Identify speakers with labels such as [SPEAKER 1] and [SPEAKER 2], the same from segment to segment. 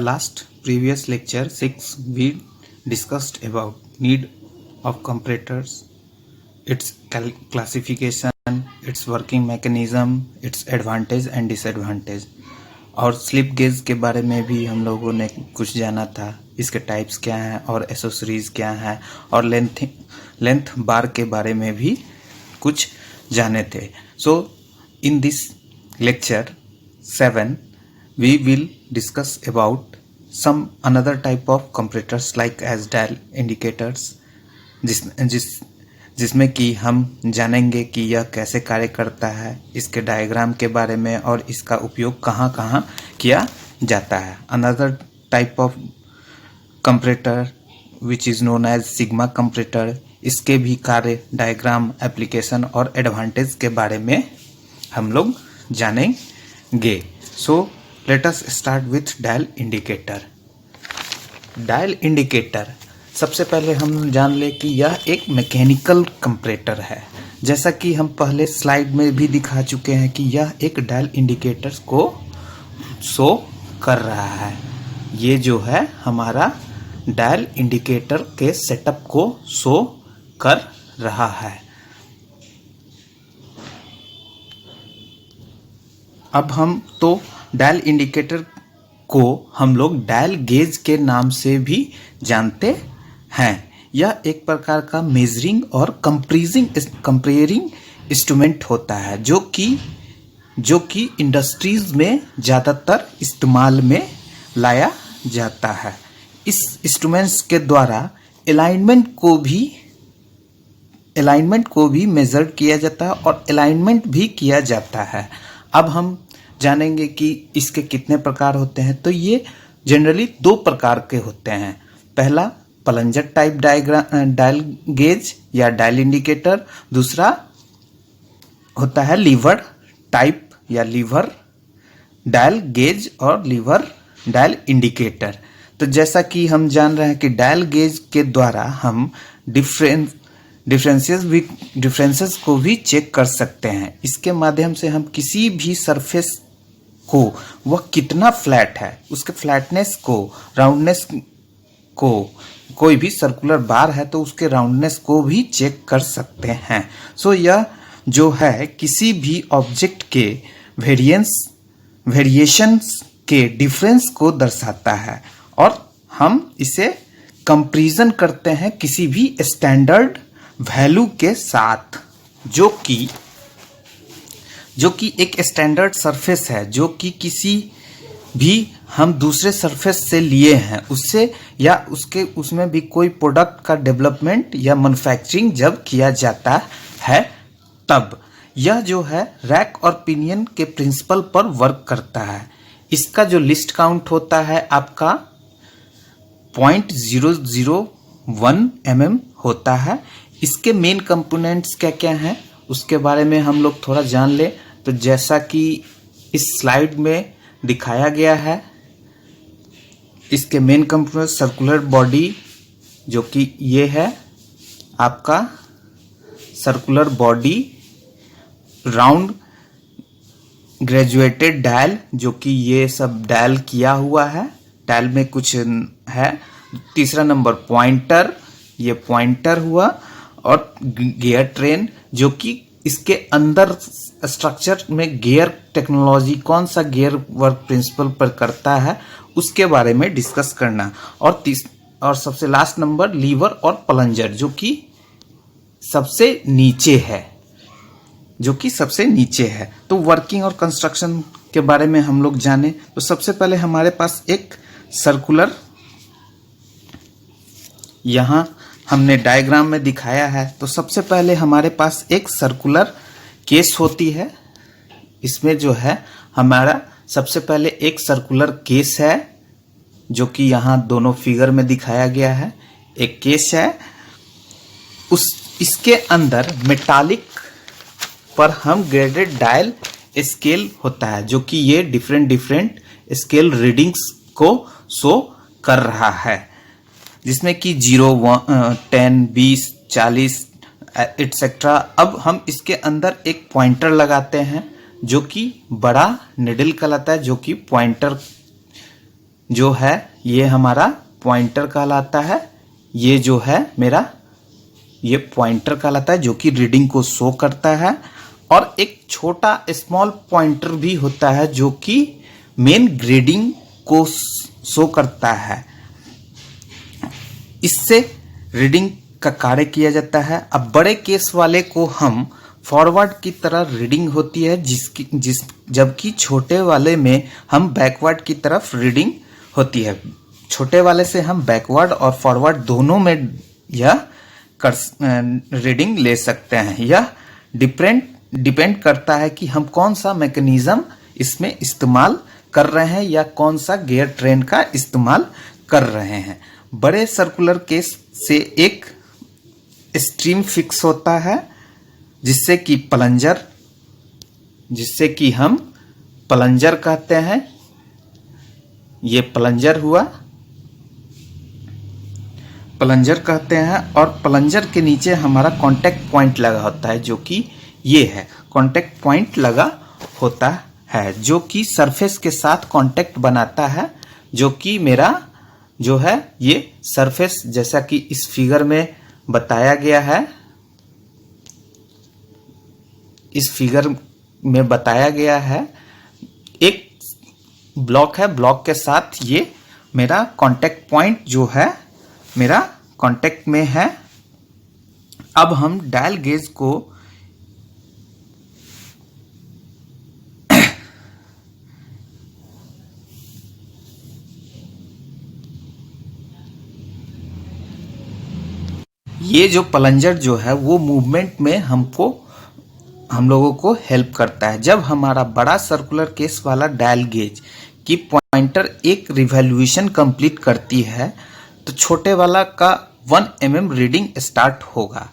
[SPEAKER 1] last previous lecture 6 we discussed about need of comparators, its classification, its working mechanism, its advantage and disadvantage। और slip gauge के बारे में भी हम लोगों ने कुछ जाना था, इसके टाइप्स क्या हैं और एसेसरीज क्या हैं, और लेंथ बार के बारे में भी कुछ जाने थे। So in this lecture 7 we will discuss about some another type of comparators like as dial indicators, जिसमें कि हम जानेंगे कि यह कैसे कार्य करता है, इसके डायग्राम के बारे में और इसका उपयोग कहाँ कहाँ किया जाता है। Another type of comparator which is known as sigma comparator, इसके भी कार्य, डायग्राम, एप्लीकेशन और एडवांटेज के बारे में हम लोग जानेंगे। So let us start with dial indicator. Dial indicator सबसे पहले हम जान ले कि यह एक मैकेनिकल कंपैरेटर है। जैसा कि हम पहले स्लाइड में भी दिखा चुके हैं कि यह एक डायल इंडिकेटर को शो कर रहा है। ये जो है हमारा डायल इंडिकेटर के सेटअप को शो कर रहा है। अब हम तो डायल इंडिकेटर को हम लोग डायल गेज के नाम से भी जानते हैं। यह एक प्रकार का मेजरिंग और कंपेयरिंग इंस्ट्रूमेंट होता है जो कि इंडस्ट्रीज में ज़्यादातर इस्तेमाल में लाया जाता है। इस इंस्ट्रूमेंट्स के द्वारा अलाइनमेंट को भी मेजर किया जाता है और अलाइनमेंट भी किया जाता है। अब हम जानेंगे कि इसके कितने प्रकार होते हैं। तो ये जनरली 2 प्रकार के होते हैं। पहला प्लंजर टाइप डायल गेज या डायल इंडिकेटर, दूसरा होता है लीवर टाइप या लीवर डायल गेज और लीवर डायल इंडिकेटर। तो जैसा कि हम जान रहे हैं कि डायल गेज के द्वारा हम डिफरेंसेस को भी चेक कर सकते हैं। इसके माध्यम से हम किसी भी सरफेस को वह कितना फ्लैट है, उसके फ्लैटनेस को, राउंडनेस को, कोई भी सर्कुलर बार है तो उसके राउंडनेस को भी चेक कर सकते हैं। सो यह जो है किसी भी ऑब्जेक्ट के वेरिएशंस के डिफरेंस को दर्शाता है और हम इसे कंपैरिजन करते हैं किसी भी स्टैंडर्ड वैल्यू के साथ, जो कि एक स्टैंडर्ड सरफेस है, जो कि किसी भी हम दूसरे सरफेस से लिए हैं उससे या उसमें भी कोई प्रोडक्ट का डेवलपमेंट या मैन्युफैक्चरिंग जब किया जाता है तब यह जो है रैक और पिनियन के प्रिंसिपल पर वर्क करता है। इसका जो लिस्ट काउंट होता है आपका 0.001 mm होता है। इसके मेन कंपोनेंट्स क्या क्या हैं उसके बारे में हम लोग थोड़ा जान लें। तो जैसा कि इस स्लाइड में दिखाया गया है, इसके मेन कंपोनेंट सर्कुलर बॉडी जो कि ये है आपका circular body, round graduated dial जो कि ये सब डायल किया हुआ है, डायल में कुछ है। तीसरा नंबर पॉइंटर, ये पॉइंटर हुआ, और गियर ट्रेन जो कि इसके अंदर स्ट्रक्चर में गियर टेक्नोलॉजी कौन सा गियर वर्क प्रिंसिपल पर करता है उसके बारे में डिस्कस करना। और सबसे लास्ट नंबर लीवर और प्लंजर जो कि सबसे नीचे है। तो वर्किंग और कंस्ट्रक्शन के बारे में हम लोग जाने तो सबसे पहले हमारे पास एक सर्कुलर, यहाँ हमने डायग्राम में दिखाया है। तो सबसे पहले हमारे पास एक सर्कुलर केस होती है। इसमें जो है हमारा सबसे पहले एक सर्कुलर केस है जो कि यहाँ दोनों फिगर में दिखाया गया है। एक केस है, इसके अंदर मेटालिक पर हम ग्रेडेड डायल स्केल होता है जो कि ये डिफरेंट स्केल रीडिंग्स को शो कर रहा है, जिसमें कि 0, 10, 20, 40 एटसेट्रा। अब हम इसके अंदर एक पॉइंटर लगाते हैं जो कि बड़ा निडल कहलाता है, जो कि पॉइंटर जो है ये हमारा पॉइंटर कहलाता है। ये जो है मेरा ये पॉइंटर कहलाता है जो कि रीडिंग को शो करता है। और एक छोटा स्मॉल पॉइंटर भी होता है जो कि मेन ग्रेडिंग को शो करता है। इससे रीडिंग का कार्य किया जाता है। अब बड़े केस वाले को हम फॉरवर्ड की तरह रीडिंग होती है जबकि छोटे वाले में हम बैकवर्ड की तरफ रीडिंग होती है। छोटे वाले से हम बैकवर्ड और फॉरवर्ड दोनों में यह रीडिंग ले सकते हैं। यह डिपेंड करता है कि हम कौन सा मैकेनिज्म इसमें इस्तेमाल कर रहे हैं या कौन सा गियर ट्रेन का इस्तेमाल कर रहे हैं। बड़े सर्कुलर केस से एक स्ट्रीम फिक्स होता है जिससे कि हम प्लंजर कहते हैं। ये प्लंजर हुआ, प्लंजर कहते हैं। और प्लंजर के नीचे हमारा कांटेक्ट पॉइंट लगा होता है जो कि ये है। कांटेक्ट पॉइंट लगा होता है जो कि सरफेस के साथ कांटेक्ट बनाता है, जो कि मेरा जो है ये सरफेस जैसा कि इस फिगर में बताया गया है। इस फिगर में बताया गया है एक ब्लॉक है, ब्लॉक के साथ ये मेरा कांटेक्ट पॉइंट जो है मेरा कांटेक्ट में है। अब हम डायल गेज को ये जो प्लंजर जो है वो मूवमेंट में हम लोगों को हेल्प करता है। जब हमारा बड़ा सर्कुलर केस वाला डायल गेज की पॉइंटर एक रिवॉल्यूशन कंप्लीट करती है तो छोटे वाला का 1 mm रीडिंग स्टार्ट होगा।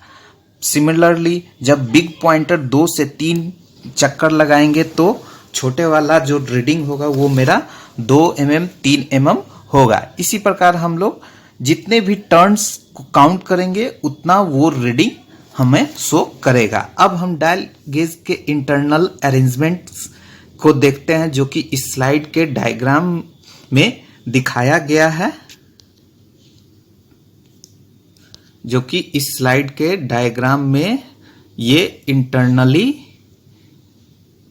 [SPEAKER 1] सिमिलरली जब बिग पॉइंटर 2 से 3 चक्कर लगाएंगे तो छोटे वाला जो रीडिंग होगा वो मेरा 2 mm 3 mm होगा। इसी प्रकार हम लोग जितने भी टर्न्स को काउंट करेंगे उतना वो रीडिंग हमें शो करेगा। अब हम डायल गेज के इंटरनल अरेंजमेंट्स को देखते हैं जो कि इस स्लाइड के डायग्राम में दिखाया गया है। जो कि इस स्लाइड के डायग्राम में ये इंटरनली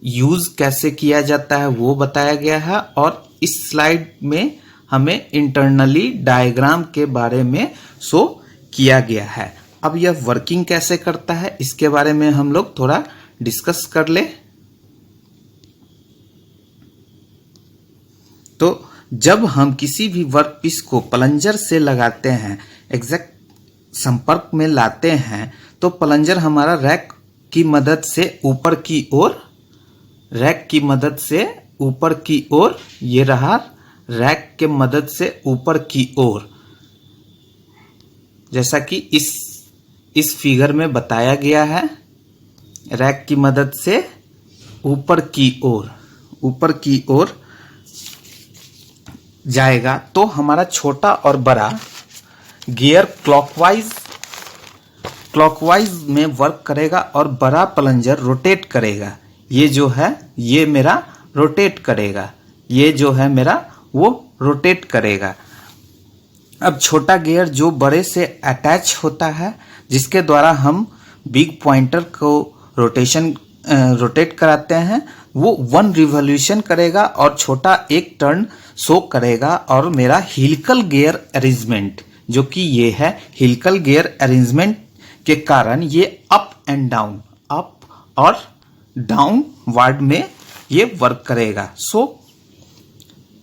[SPEAKER 1] यूज कैसे किया जाता है वो बताया गया है। और इस स्लाइड में हमें इंटरनली डायग्राम के बारे में शो किया गया है। अब यह वर्किंग कैसे करता है इसके बारे में हम लोग थोड़ा डिस्कस कर ले। तो जब हम किसी भी वर्कपीस को प्लंजर से लगाते हैं, एग्जैक्ट संपर्क में लाते हैं, तो प्लंजर हमारा रैक की मदद से ऊपर की ओर ये रहा रैक के मदद से ऊपर की ओर, जैसा कि इस फिगर में बताया गया है। रैक की मदद से ऊपर की ओर जाएगा तो हमारा छोटा और बड़ा गियर क्लॉकवाइज में वर्क करेगा और बड़ा प्लंजर रोटेट करेगा। ये जो है ये मेरा रोटेट करेगा, ये जो है मेरा वो रोटेट करेगा। अब छोटा गियर जो बड़े से अटैच होता है जिसके द्वारा हम बिग पॉइंटर को रोटेट कराते हैं, वो 1 रिवॉल्यूशन करेगा और छोटा एक टर्न शो करेगा। और मेरा हेलिकल गियर अरेंजमेंट जो कि ये है, हेलिकल गियर अरेंजमेंट के कारण ये अप और डाउन वार्ड में ये वर्क करेगा।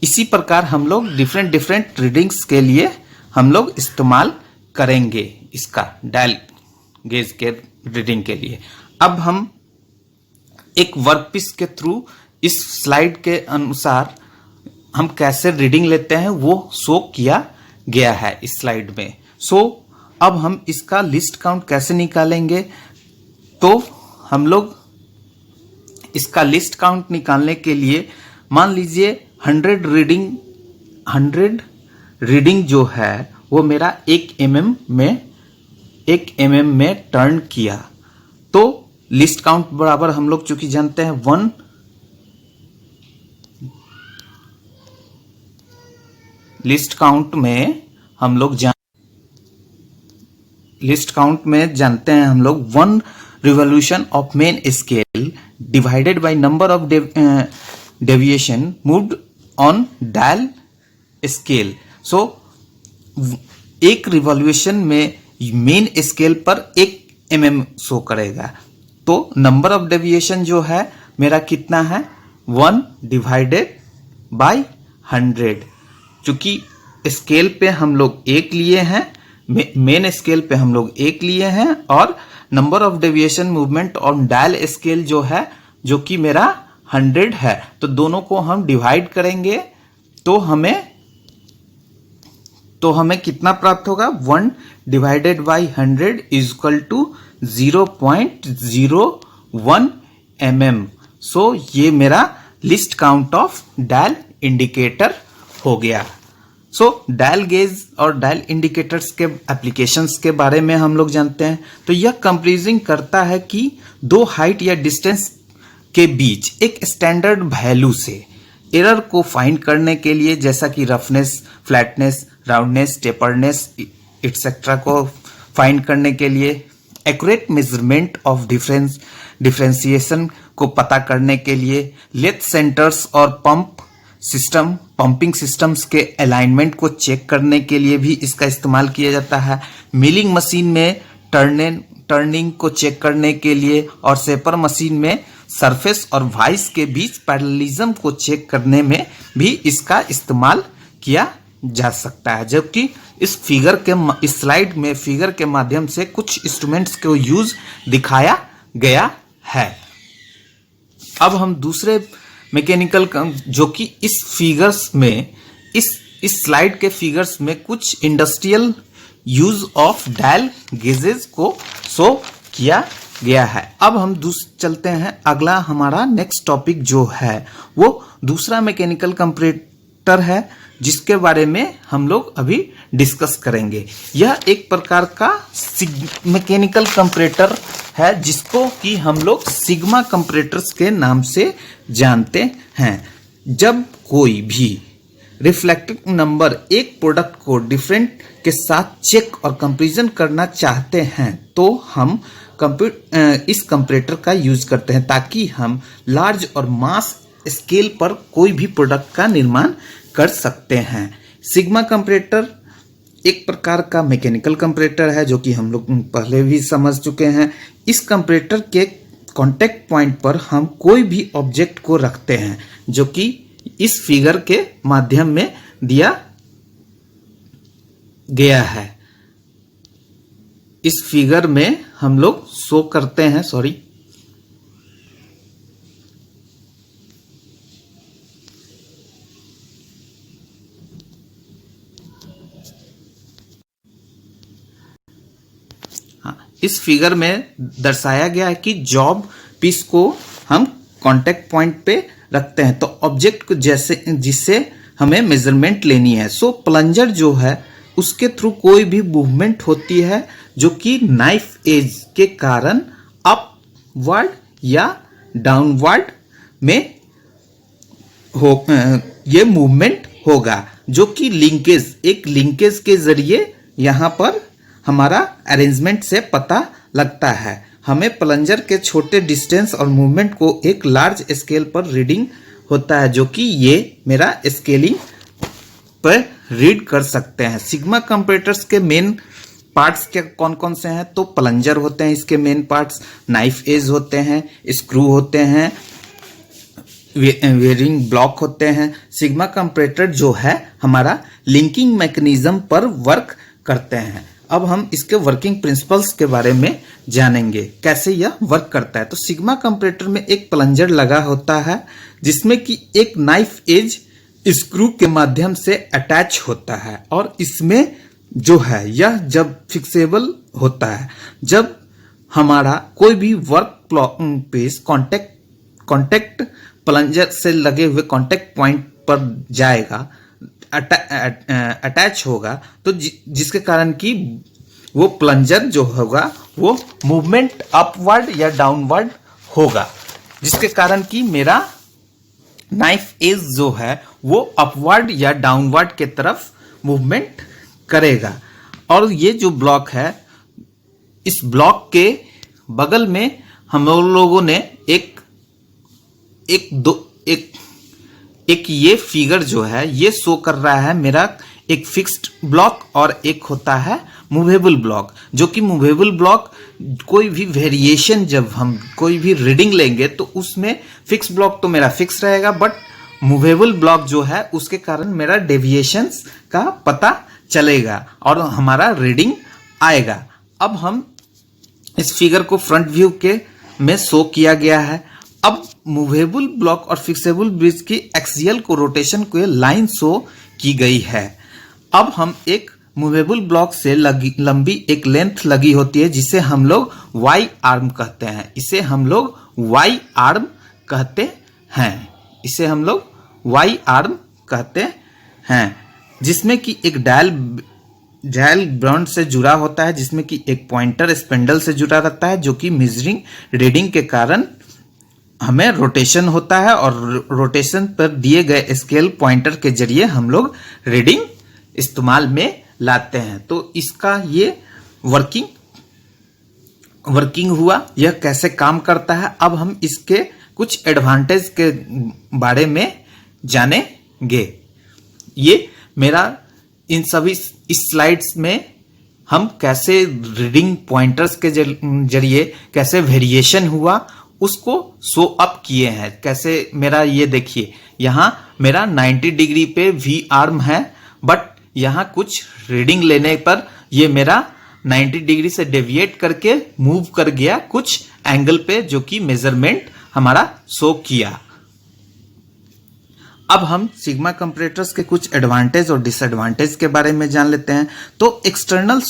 [SPEAKER 1] इसी प्रकार हम लोग डिफरेंट रीडिंग्स के लिए हम लोग इस्तेमाल करेंगे इसका डायल गेज के रीडिंग के लिए। अब हम एक वर्कपीस के थ्रू इस स्लाइड के अनुसार हम कैसे रीडिंग लेते हैं वो शो किया गया है इस स्लाइड में। अब हम इसका लिस्ट काउंट कैसे निकालेंगे, तो हम लोग इसका लिस्ट काउंट निकालने के लिए मान लीजिए 100 रीडिंग जो है वो मेरा 1 mm में टर्न किया, तो लिस्ट काउंट बराबर हम लोग चूंकि जानते हैं लिस्ट काउंट में हम लोग जानते हैं हम लोग 1 revolution of main scale divided by number of deviation moved on dial scale. So एक रिवॉल्यूशन में मेन स्केल पर 1 mm शो करेगा। तो नंबर ऑफ डेविएशन जो है मेरा कितना है 1 डिवाइडेड बाय 100। चूंकि स्केल पे हम लोग 1 लिए हैं, मेन स्केल पे हम लोग 1 लिए हैं, और number of deviation movement on dial scale जो है जो कि मेरा 100 है। तो दोनों को हम डिवाइड करेंगे तो हमें कितना प्राप्त होगा 1 divided by 100 is equal to 0.01 mm। So ये मेरा least count of dial indicator हो गया। सो डायल गेज और डायल इंडिकेटर्स के एप्लीकेशंस के बारे में हम लोग जानते हैं। तो यह कंपेरिजन करता है कि 2 हाइट या डिस्टेंस के बीच एक स्टैंडर्ड वैल्यू से एरर को फाइंड करने के लिए, जैसा कि रफनेस, फ्लैटनेस, राउंडनेस, टेपर्डनेस एक्सेट्रा को फाइंड करने के लिए, एक्यूरेट मेजरमेंट ऑफ डिफरेंशिएशन को पता करने के लिए, लेथ सेंटर्स और पंपिंग सिस्टम्स के अलाइनमेंट को चेक करने के लिए भी इसका इस्तेमाल किया जाता है, मिलिंग मशीन में टर्निंग को चेक करने के लिए, और शेपर मशीन में सरफेस और वाइस के बीच पैरेललिज्म को चेक करने में भी इसका इस्तेमाल किया जा सकता है। जबकि इस स्लाइड में फिगर के माध्यम से कुछ इंस्ट्रूमेंट्स को यूज दिखाया गया है। अब हम दूसरे मैकेनिकल जो कि इस फिगर्स में इस स्लाइड के फिगर्स में कुछ industrial use of dial gauges को शो किया गया है। अब हम चलते हैं, अगला हमारा नेक्स्ट टॉपिक जो है वो दूसरा मैकेनिकल कंपैरेटर है, जिसके बारे में हम लोग अभी डिस्कस करेंगे। यह एक प्रकार का मैकेनिकल कंपैरेटर है जिसको कि हम लोग सिग्मा कंपैरेटर्स के नाम से जानते हैं। जब कोई भी रिफ्लेक्टिव नंबर एक प्रोडक्ट को डिफरेंट के साथ चेक और कंपैरिजन करना चाहते हैं तो हम इस कंपैरेटर का यूज करते हैं, ताकि हम लार्ज और मास स्केल पर कोई भी प्रोडक्ट का निर्माण कर सकते हैं। सिग्मा कंपैरेटर एक प्रकार का मैकेनिकल कंपैरेटर है जो कि हम लोग पहले भी समझ चुके हैं। इस कंपैरेटर के कांटेक्ट पॉइंट पर हम कोई भी ऑब्जेक्ट को रखते हैं, जो कि इस फिगर के माध्यम में दिया गया है। इस फिगर में हम लोग शो करते हैं, इस फिगर में दर्शाया गया है कि जॉब पीस को हम कांटेक्ट पॉइंट पे रखते हैं, तो ऑब्जेक्ट को जिससे हमें मेजरमेंट लेनी है। सो प्लंजर जो है उसके थ्रू कोई भी मूवमेंट होती है जो कि नाइफ एज के कारण अपवर्ड या डाउनवर्ड में ये मूवमेंट होगा, जो कि एक लिंकेज के जरिए यहाँ पर हमारा अरेंजमेंट से पता लगता है। हमें प्लंजर के छोटे डिस्टेंस और मूवमेंट को एक लार्ज स्केल पर रीडिंग होता है, जो कि ये मेरा स्केलिंग पर रीड कर सकते हैं। सिग्मा कंपैरेटर्स के मेन पार्ट्स क्या कौन कौन से हैं? तो प्लंजर होते हैं इसके मेन पार्ट्स, नाइफ एज होते हैं, स्क्रू होते हैं, वेयरिंग ब्लॉक होते हैं। सिग्मा कंपैरेटर जो है हमारा लिंकिंग मैकेनिज्म पर वर्क करते हैं। अब हम इसके वर्किंग प्रिंसिपल्स के बारे में जानेंगे, कैसे यह वर्क करता है। तो सिग्मा कंपैरेटर में एक प्लंजर लगा होता है जिसमें कि एक नाइफ एज स्क्रू के माध्यम से अटैच होता है, और इसमें जो है यह जब फिक्सेबल होता है, जब हमारा कोई भी वर्क पीस कॉन्टेक्ट प्लंजर से लगे हुए कॉन्टेक्ट पॉइंट पर जाएगा, अटैच होगा, तो जिसके कारण कि वो प्लंजर जो होगा वो मूवमेंट अपवर्ड या डाउनवर्ड होगा, जिसके कारण कि मेरा नाइफ एज जो है वो अपवर्ड या डाउनवर्ड के तरफ मूवमेंट करेगा। और ये जो ब्लॉक है, इस ब्लॉक के बगल में हम लोगों ने एक ये फिगर जो है ये शो कर रहा है मेरा एक फिक्स्ड ब्लॉक और एक होता है मूवेबल ब्लॉक। जो कि मूवेबल ब्लॉक कोई भी वेरिएशन जब हम कोई भी रीडिंग लेंगे तो उसमें फिक्स ब्लॉक तो मेरा फिक्स रहेगा, बट मूवेबल ब्लॉक जो है उसके कारण मेरा डेविएशंस का पता चलेगा और हमारा रीडिंग आएगा। अब हम इस फिगर को फ्रंट व्यू के में शो किया गया है। अब मूवेबल ब्लॉक और फिक्सेबल ब्रिज की एक्सियल को रोटेशन को लाइन शो की गई है। अब हम एक मूवेबल ब्लॉक से लंबी एक लेंथ लगी होती है जिसे हम लोग वाई आर्म कहते हैं। इसे हम लोग वाई आर्म कहते हैं। इसे हम लोग वाई आर्म कहते हैं, जिसमें कि एक डायल ब्रॉन्ड से जुड़ा होता है, जिसमें कि एक पॉइंटर स्पेंडल से जुड़ा रहता है, जो कि मेजरिंग रीडिंग के कारण हमें रोटेशन होता है और रोटेशन पर दिए गए स्केल पॉइंटर के जरिए हम लोग रीडिंग इस्तेमाल में लाते हैं। तो इसका ये वर्किंग हुआ, यह कैसे काम करता है। अब हम इसके कुछ एडवांटेज के बारे में जानेंगे। ये मेरा इन सभी इस स्लाइड्स में हम कैसे रीडिंग पॉइंटर्स के जरिए कैसे वेरिएशन हुआ उसको शो अप किए हैं। कैसे मेरा ये देखिए, यहाँ मेरा 90 डिग्री पे वी आर्म है, बट यहाँ कुछ रीडिंग लेने पर ये मेरा 90 डिग्री से डेविएट करके मूव कर गया कुछ एंगल पे, जो कि मेजरमेंट हमारा शो किया। अब हम सिग्मा कंपैरेटर्स के कुछ एडवांटेज और डिसएडवांटेज के बारे में जान लेते हैं। तो एक्सटर्नल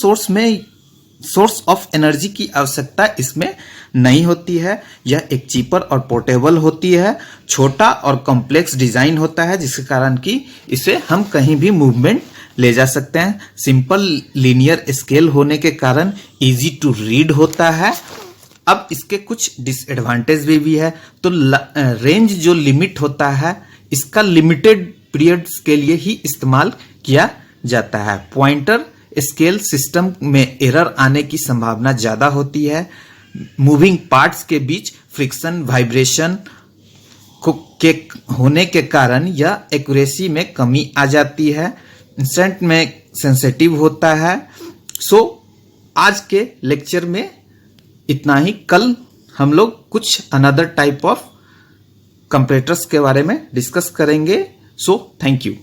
[SPEAKER 1] सोर्स ऑफ एनर्जी की आवश्यकता इसमें नहीं होती है। यह एक चीपर और पोर्टेबल होती है। छोटा और कॉम्प्लेक्स डिजाइन होता है, जिसके कारण कि इसे हम कहीं भी मूवमेंट ले जा सकते हैं। सिंपल लीनियर स्केल होने के कारण इजी टू रीड होता है। अब इसके कुछ डिसएडवांटेज भी है। तो रेंज जो लिमिट होता है, इसका लिमिटेड पीरियड्स के लिए ही इस्तेमाल किया जाता है। पॉइंटर स्केल सिस्टम में एरर आने की संभावना ज्यादा होती है। मूविंग पार्ट्स के बीच फ्रिक्शन वाइब्रेशन के होने के कारण यह एक्यूरेसी में कमी आ जाती है। इंस्टेंट में सेंसिटिव होता है। आज के लेक्चर में इतना ही। कल हम लोग कुछ अनदर टाइप ऑफ कंपैरेटर्स के बारे में डिस्कस करेंगे। Thank you.